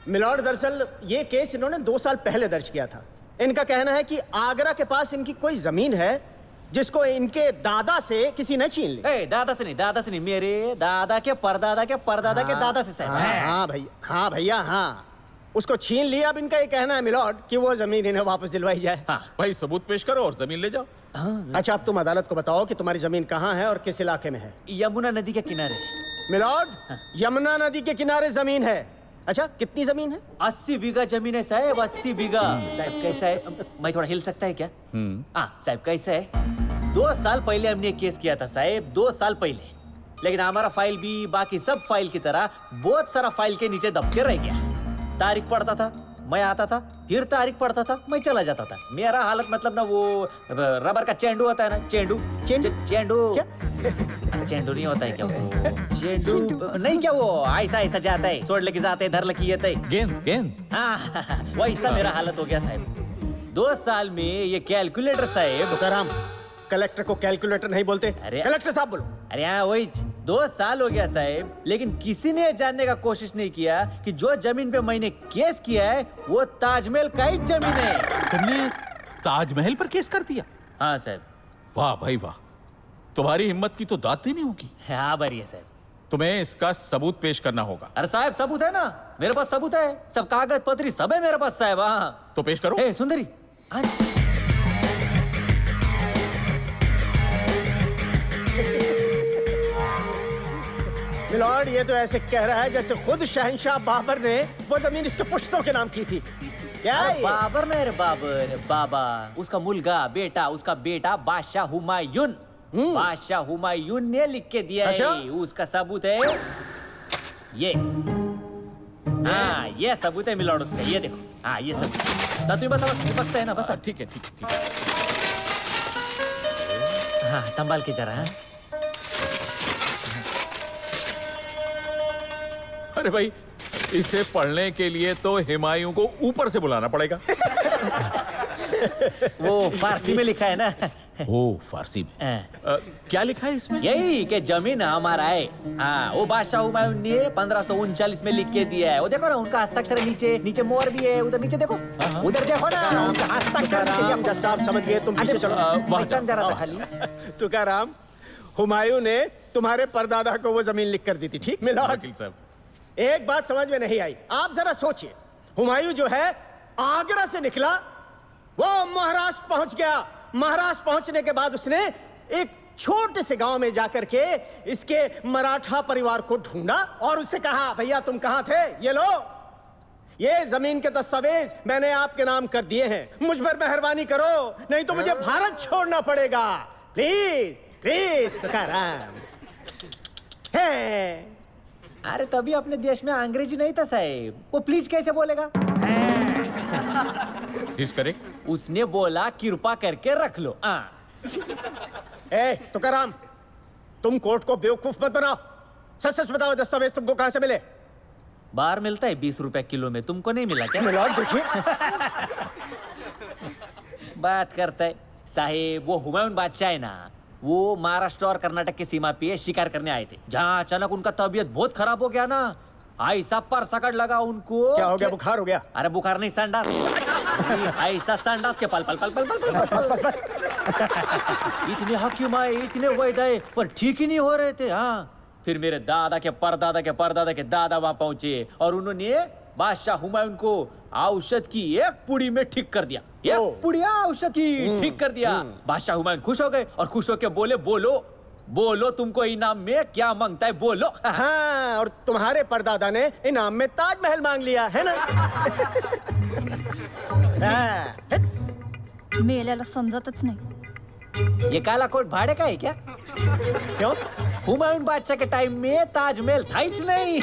Milord, दरअसल ये case इन्होंने 2 साल पहले दर्ज किया था। इनका कहना है कि आगरा के पास इनकी कोई जमीन है जिसको इनके दादा से किसी ने छीन ली। दादा से नहीं, मेरे दादा के परदादा के परदादा के दादा से साहब। हाँ भैया, हाँ भैया, हाँ उसको छीन लिया। अब इनका ये कहना है मिलॉर्ड कि वो जमीन इन्हें वापस दिलवाई जाए। हाँ। भाई सबूत पेश करो और जमीन ले जाओ। अच्छा, अब तुम अदालत को बताओ कि तुम्हारी जमीन कहाँ है और किस इलाके में है। यमुना नदी के किनारे। मिलॉर्ड, यमुना नदी के किनारे जमीन है। अच्छा, कितनी जमीन है? 80 बीघा जमीन है साहब, 80 बीघा। साहब कैसा है, मैं थोड़ा हिल सकता है क्या? साहब कैसा है, 2 साल पहले हमने केस किया था साहब, 2 साल पहले। लेकिन हमारा फाइल भी बाकी सब फाइल की तरह बहुत सारा फाइल के नीचे दब के रह गया। तारीख पढ़ता था, मैं आता था, फिर तारीख पढ़ता था, मैं चला जाता था। मेरा हालत मतलब ना वो रबर का चेंडू होता है ना, चेंडू चेंडू नहीं होता है क्या वो? चेंडू नहीं क्या, वो ऐसा ऐसा जाता है, सोड़ लेके जाते, धर लेके येते है। गेंद। हाँ वैसा मेरा हालत हो गया साहब। 2 साल में ये कैलकुलेटर साहब। तुकाराम, कलेक्टर को कैलकुलेटर नहीं बोलते। अरे कलेक्टर साहब बोलो। अरे हाँ वही, 2 साल हो गया साहब, लेकिन किसी ने जानने का कोशिश नहीं किया कि जो जमीन पे मैंने केस किया है वो ताजमहल का ही जमीन है। तुमने ताजमहल पर केस कर दिया? हाँ साहब। वाह भाई वाह, तुम्हारी हिम्मत की तो दाद ही नहीं होगी। हाँ बढ़िया साहब। तुम्हें इसका सबूत पेश करना होगा। अरे साहब सबूत है ना, मेरे पास सबूत है, सब कागज पत्री सब है मेरे पास साहब। हाँ तो पेश करो। सुंदरी मिलॉर्ड, ये तो ऐसे कह रहा है जैसे खुद शहंशाह बाबर ने वो जमीन इसके पुश्तों के नाम की थी। क्या ये? बाबर नहीं रे, बाबर बाबा, उसका मुल्गा बेटा, उसका बेटा बादशाह हुमायून। बादशाह हुमायून ने लिख के दिया अच्छा? है, उसका सबूत है ये। हाँ ये सबूत है मिलॉर्ड उसका, ये देखो। हाँ ये सबूत तो तुम्हें बस बकता है ना, बस ठीक है। हाँ संभाल के जरा। हाँ? अरे भाई, इसे पढ़ने के लिए तो हुमायूं को ऊपर से बुलाना पड़ेगा। वो फारसी में लिखा है ना। ओ फारसी में। क्या लिखा है इसमें? यही कि जमीन हमारा है। हाँ वो बादशाह हुमायूं ने 1539 में लिख के दिया है। वो देखो ना, उनका हस्ताक्षर नीचे, नीचे मोहर भी है, उधर नीचे देखो, उधर देखो ना, उनका हस्ताक्षर नीचे। साहब समझ गए, तुम पीछे चलो। मैं समझा रहा था खाली। तुकाराम, हुमायूं ने तुम्हारे परदादा को वो जमीन लिख कर दी थी, ठीक? मिलॉर्ड साहब, एक बात समझ में नहीं आई। आप जरा सोचिए, हुमायूं जो है आगरा से निकला, वो महाराष्ट्र पहुंच गया। महाराष्ट्र पहुंचने के बाद उसने एक छोटे से गांव में जाकर के इसके मराठा परिवार को ढूंढा और उससे कहा, भैया तुम कहां थे? ये लो, ये जमीन के दस्तावेज मैंने आपके नाम कर दिए हैं, मुझ पर मेहरबानी करो, नहीं तो मुझे भारत छोड़ना पड़ेगा। Please please Tukaram. है अरे तभी अपने देश में अंग्रेजी नहीं था साहब, वो प्लीज कैसे बोलेगा? इस करेक्ट। उसने बोला कृपा करके रख लो। ए तुकाराम, तुम कोर्ट को बेवकूफ मत बनाओ। सच सच बताओ, दस्तावेज तुमको कहां से मिले? बाहर मिलता है 20 रुपए किलो में, तुमको नहीं मिला क्या? मिलॉर्ड देखिए। बात करता है साहेब, वो हुमायूं बादशाह है ना, वो महाराष्ट्र और कर्नाटक की सीमा पे शिकार करने आए थे। जहाँ अचानक उनका तबीयत बहुत खराब हो गया ना, ऐसा पर सकड़ लगा उनको। क्या हो गया? बुखार हो गया? अरे बुखार नहीं, संडास। ऐसा संडास के पल पल पल पल पल पल बस। इतने हकीम आए, इतने वैद्य आए, पर ठीक ही नहीं हो रहे थे। हाँ फिर मेरे दादा के परदादा के परदादा के दादा वहां पहुंचे और उन्होंने बादशाह हुमायूं को औषध की एक पुड़ी में ठीक कर दिया। एक पुड़िया औषध की ठीक कर दिया। बादशाह हुमायूं खुश हो गए और खुश होके बोले, बोलो बोलो तुमको इनाम में क्या मांगता है, बोलो। हाँ, और तुम्हारे परदादा ने इनाम में ताजमहल मांग लिया है ना। मेल्याला समजतच नाही। ये काला कोट भाड़े का है क्या? क्यों? हुमायूं बादशाह के टाइम में ताजमहल था ही नहीं।